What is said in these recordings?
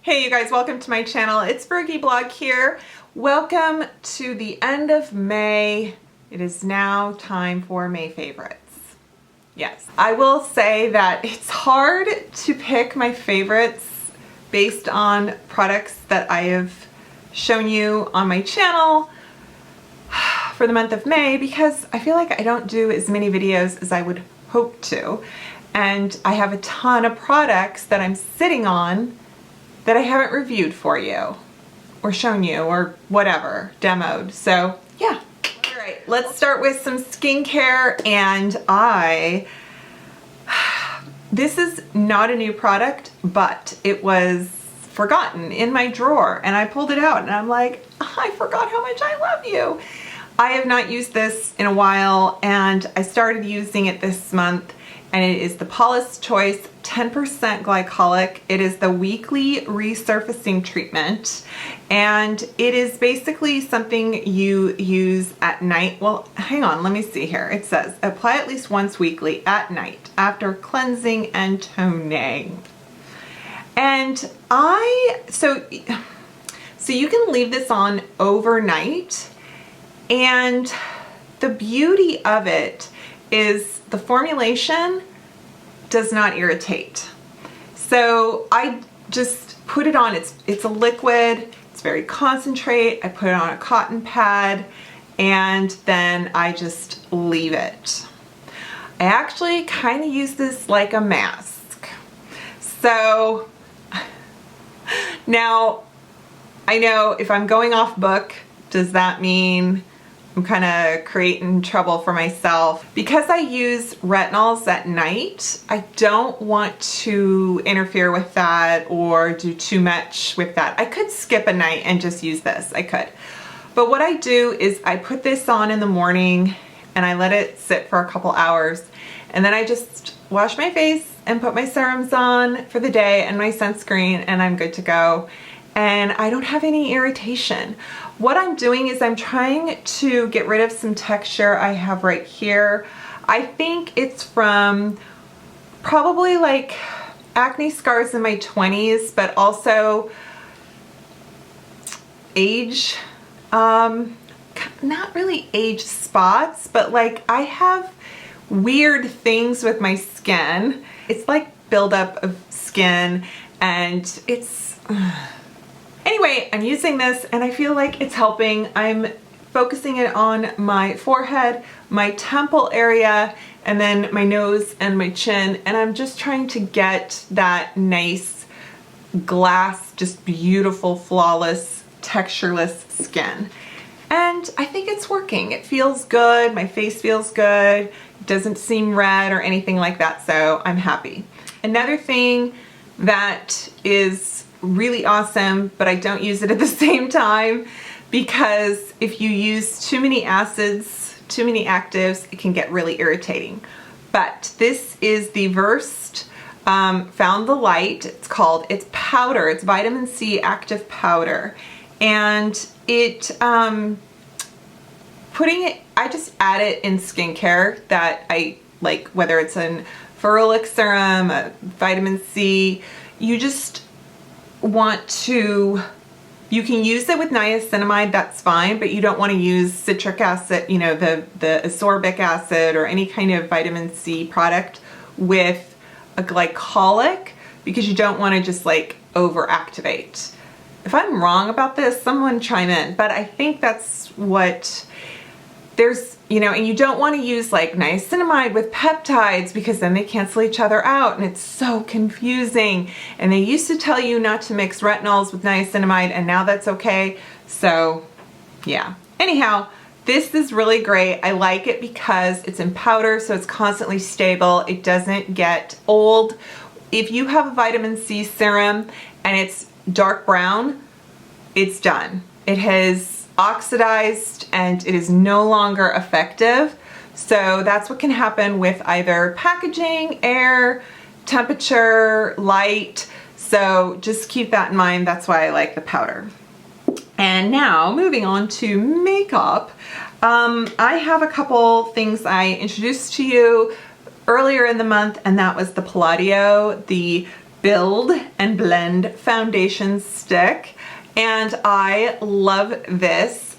Hey you guys, welcome to my channel. It's Frugalistablog here. Welcome to the end of May. It is now time for May favorites. Yes, I will say that it's hard to pick my favorites based on products that I have shown you on my channel for the month of May because I feel like I don't do as many videos as I would hope to. And I have a ton of products that I'm sitting on that I haven't reviewed for you or shown you or whatever, demoed. So yeah. All right, let's start with some skincare. And this is not a new product, but it was forgotten in my drawer and I pulled it out and I'm like, I forgot how much I love you. I have not used this in a while and I started using it this month, and it is the Paula's Choice 10% glycolic. It is the weekly resurfacing treatment, and it is basically something you use at night. Well, hang on, let me see here. It says apply at least once weekly at night after cleansing and toning. And so you can leave this on overnight, and the beauty of it is the formulation does not irritate. So I just put it on, it's a liquid, it's very concentrate. I put it on a cotton pad and then I just leave it. I actually kind of use this like a mask. So now I know if I'm going off book, does that mean I'm kind of creating trouble for myself? Because I use retinols at night, I don't want to interfere with that or do too much with that. I could skip a night and just use this, I could. But what I do is I put this on in the morning and I let it sit for a couple hours, and then I just wash my face and put my serums on for the day and my sunscreen, and I'm good to go. And I don't have any irritation. What I'm doing is I'm trying to get rid of some texture I have right here. I think it's from probably like acne scars in my 20s, but also age, not really age spots, but like I have weird things with my skin. It's like buildup of skin, and it's... Anyway, I'm using this and I feel like it's helping. I'm focusing it on my forehead, my temple area, and then my nose and my chin. And I'm just trying to get that nice glass, just beautiful, flawless, textureless skin. And I think it's working. It feels good. My face feels good. It doesn't seem red or anything like that. So I'm happy. Another thing that is really awesome, but I don't use it at the same time, because if you use too many acids, too many actives, it can get really irritating. But this is the Versed Found the Light. It's powder. It's vitamin C active powder, and it I just add it in skincare that I like, whether it's an ferulic serum, a vitamin C. You just want to, you can use it with niacinamide, that's fine, but you don't want to use citric acid, you know, the ascorbic acid or any kind of vitamin C product with a glycolic, because you don't want to just like overactivate. If I'm wrong about this, someone chime in, but I think that's what there's, you know, and you don't want to use like niacinamide with peptides because then they cancel each other out and it's so confusing. And they used to tell you not to mix retinols with niacinamide, and now that's okay. So yeah. Anyhow, this is really great. I like it because it's in powder, so it's constantly stable. It doesn't get old. If you have a vitamin C serum and it's dark brown, it's done. It has oxidized and it is no longer effective. So that's what can happen with either packaging, air, temperature, light. So just keep that in mind. That's why I like the powder. And now moving on to makeup. I have a couple things I introduced to you earlier in the month, and that was the Palladio, the Build and Blend foundation stick, and I love this.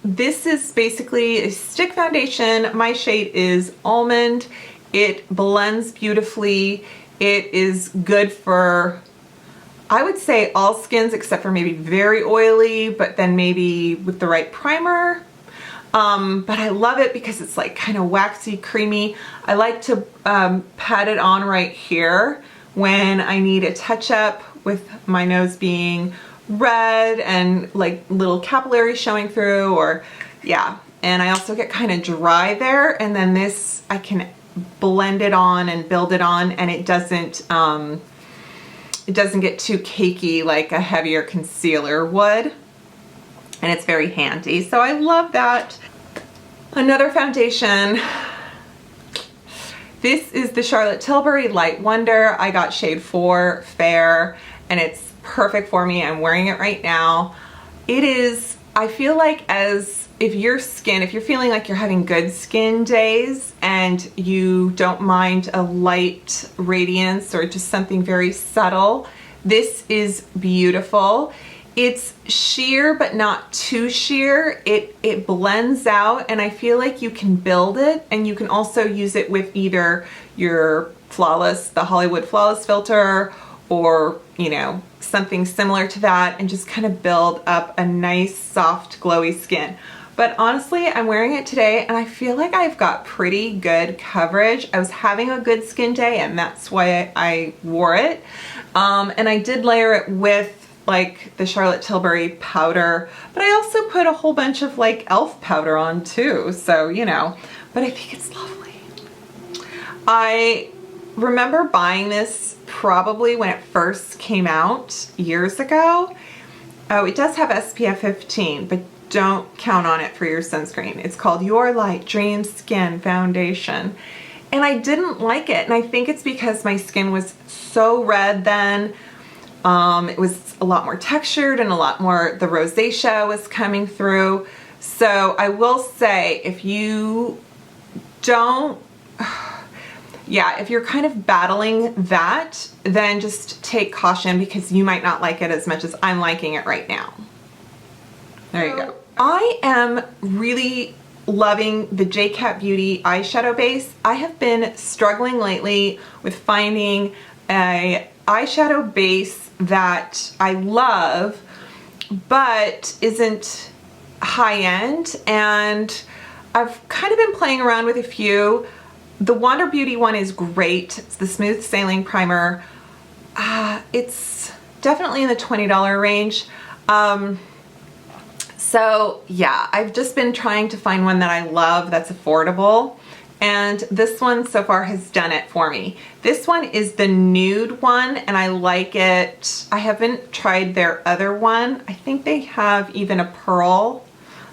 This is basically a stick foundation. My shade is Almond. It blends beautifully. It is good for, I would say, all skins except for maybe very oily, but then maybe with the right primer. But I love it because it's like kind of waxy, creamy. I like to pat it on right here when I need a touch up with my nose being red and like little capillaries showing through, or yeah. And I also get kind of dry there, and then this I can blend it on and build it on, and it doesn't get too cakey like a heavier concealer would, and it's very handy. So I love that. Another foundation, this is the Charlotte Tilbury Light Wonder. I got shade 4 Fair, and it's perfect for me. I'm wearing it right now. It is, I feel like, as if your skin, if you're feeling like you're having good skin days and you don't mind a light radiance or just something very subtle, this is beautiful. It's sheer but not too sheer. It blends out, and I feel like you can build it, and you can also use it with either your Flawless, the Hollywood Flawless filter, or, you know, something similar to that, and just kind of build up a nice soft glowy skin. But honestly, I'm wearing it today and I feel like I've got pretty good coverage. I was having a good skin day, and that's why I wore it. And I did layer it with like the Charlotte Tilbury powder, but I also put a whole bunch of like e.l.f. powder on too, so you know, but I think it's lovely. I remember buying this probably when it first came out years ago. Oh, it does have SPF 15, but don't count on it for your sunscreen. It's called Your Light Dream Skin Foundation, and I didn't like it, and I think it's because my skin was so red then. It was a lot more textured and a lot more, the rosacea was coming through. So I will say, if you don't, yeah, if you're kind of battling that, then just take caution, because you might not like it as much as I'm liking it right now. There you go. I am really loving the J-Cat Beauty eyeshadow base. I have been struggling lately with finding a eyeshadow base that I love but isn't high-end, and I've kind of been playing around with a few. The Wander Beauty one is great. It's the Smooth Sailing Primer. It's definitely in the $20 range. So yeah, I've just been trying to find one that I love that's affordable, and this one so far has done it for me. This one is the nude one, and I like it. I haven't tried their other one. I think they have even a pearl.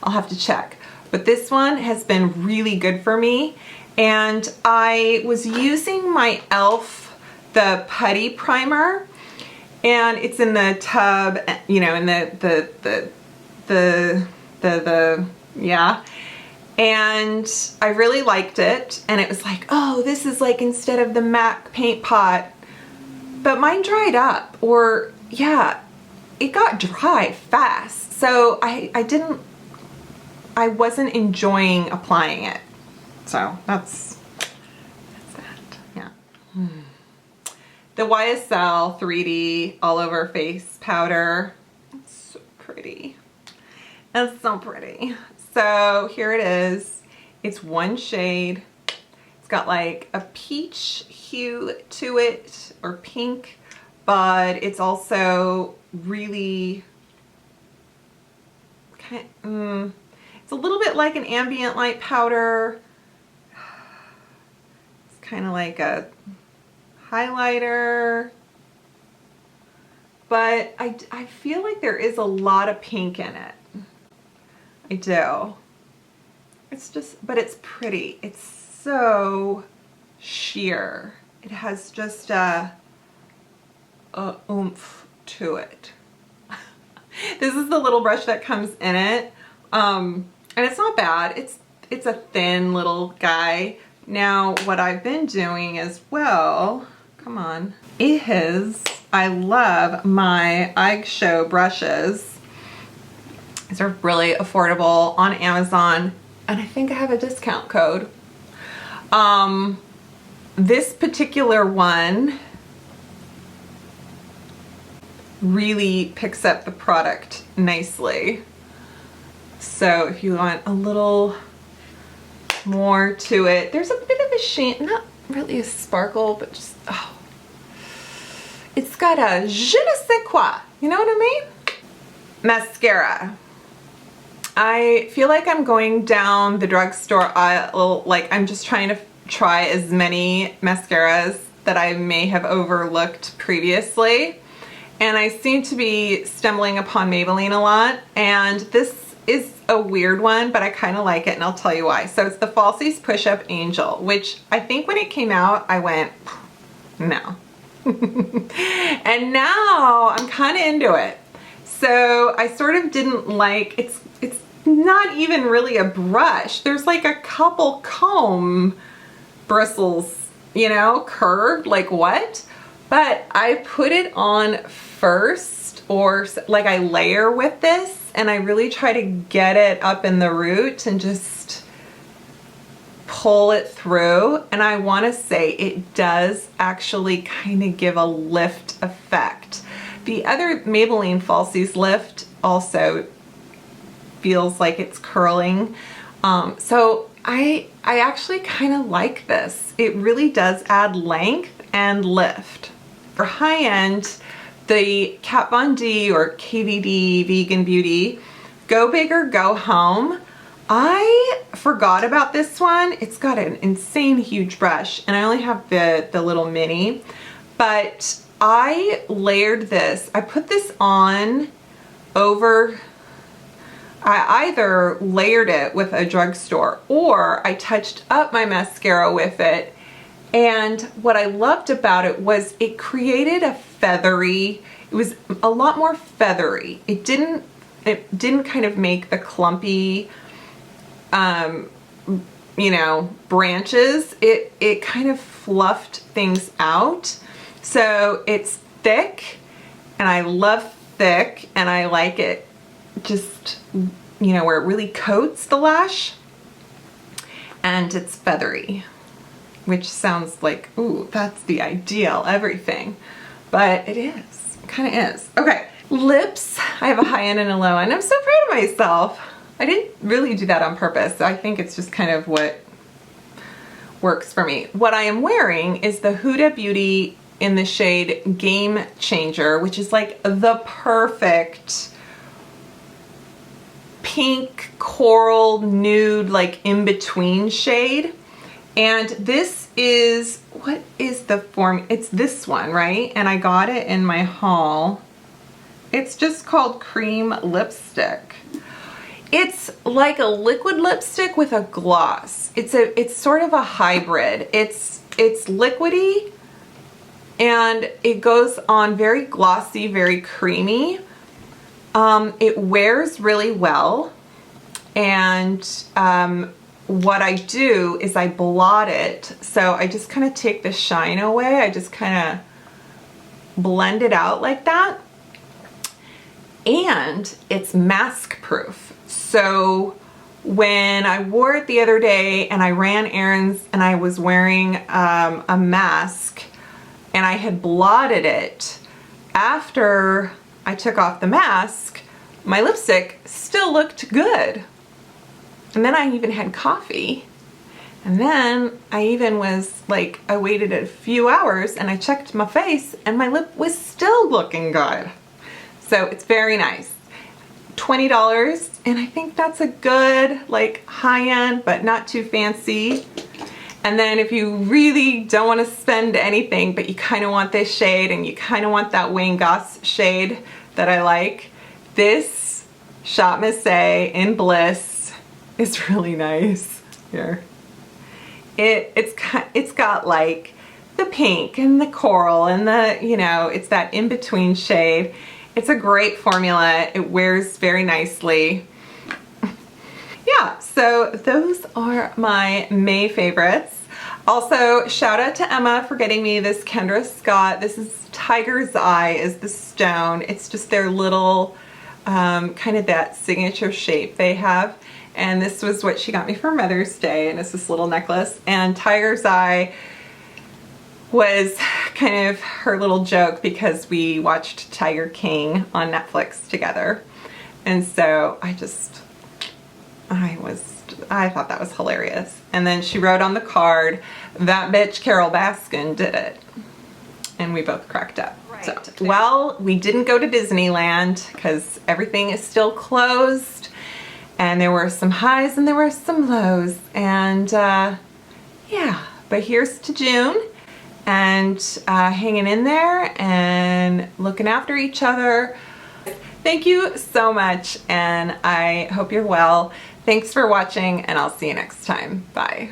I'll have to check. But this one has been really good for me. And I was using my e.l.f. the Putty Primer, and it's in the tub, you know, in yeah. And I really liked it, and it was like, oh, this is like instead of the MAC paint pot, but mine dried up, or yeah, it got dry fast. So I wasn't enjoying applying it. So that's that, yeah. The YSL 3D all over face powder. It's so pretty. It's so pretty. So here it is. It's one shade. It's got like a peach hue to it, or pink, but it's also really kind of, it's a little bit like an ambient light powder. It's kind of like a highlighter, but I feel like there is a lot of pink in it. I do. It's just, but it's pretty. It's so sheer. It has just a oomph to it. This is the little brush that comes in it. And it's not bad. It's a thin little guy. Now, what I've been doing as well, come on. I love my Eyeshadow brushes. These are really affordable on Amazon, and I think I have a discount code. This particular one really picks up the product nicely. So if you want a little more to it, there's a bit of a sheen, not really a sparkle, but just, oh, it's got a je ne sais quoi, you know what I mean? Mascara. I feel like I'm going down the drugstore aisle, like I'm just trying to try as many mascaras that I may have overlooked previously. And I seem to be stumbling upon Maybelline a lot, and this is a weird one, but I kind of like it, and I'll tell you why. So it's the Falsies Push-Up Angel, which I think when it came out, I went, no. And now I'm kind of into it. So I sort of didn't like, it's not even really a brush. There's like a couple comb bristles, you know, curved, like what? But I put it on first, or like I layer with this, and I really try to get it up in the root and just pull it through. And I want to say it does actually kind of give a lift effect. The other Maybelline Falsies Lift also feels like it's curling. So I actually kind of like this. It really does add length and lift. For high end, the Kat Von D or KVD Vegan Beauty Go Big or Go Home. I forgot about this one. It's got an insane huge brush, and I only have the little mini, but I layered this. I put this on over, I either layered it with a drugstore or I touched up my mascara with it. And what I loved about it was it created a feathery, it was a lot more feathery. It didn't kind of make the clumpy, you know, branches. It kind of fluffed things out. So it's thick, and I love thick, and I like it just, you know, where it really coats the lash, and it's feathery, which sounds like, ooh, that's the ideal everything, but it is, kind of is. Okay, lips, I have a high end and a low end. I'm so proud of myself. I didn't really do that on purpose. I think it's just kind of what works for me. What I am wearing is the Huda Beauty in the shade Game Changer, which is like the perfect pink, coral, nude, like in between shade. And this is, what is the form? It's this one, right? And I got it in my haul. It's just called Cream Lipstick. It's like a liquid lipstick with a gloss. It's sort of a hybrid. It's liquidy, and it goes on very glossy, very creamy. It wears really well, and what I do is I blot it. So I just kind of take the shine away. I just kind of blend it out like that. And it's mask proof. So when I wore it the other day and I ran errands and I was wearing a mask and I had blotted it, after I took off the mask, my lipstick still looked good. And then I even had coffee. And then I even was like, I waited a few hours and I checked my face and my lip was still looking good. So it's very nice. $20, and I think that's a good, like, high-end, but not too fancy. And then if you really don't want to spend anything, but you kind of want this shade and you kind of want that Wayne Goss shade that I like, this Shop Miss A in Bliss is really nice. Here. It's got like the pink and the coral and the, you know, it's that in-between shade. It's a great formula. It wears very nicely. Yeah, so those are my May favorites. Also, shout out to Emma for getting me this Kendra Scott. This is Tiger's Eye is the stone. It's just their little, kind of that signature shape they have. And this was what she got me for Mother's Day, and it's this little necklace. And Tiger's Eye was kind of her little joke because we watched Tiger King on Netflix together. And so I thought that was hilarious. And then she wrote on the card, "That bitch Carol Baskin did it." And we both cracked up. Right. So, well, we didn't go to Disneyland because everything is still closed. And there were some highs and there were some lows. And yeah, but here's to June and hanging in there and looking after each other. Thank you so much, and I hope you're well. Thanks for watching, and I'll see you next time. Bye.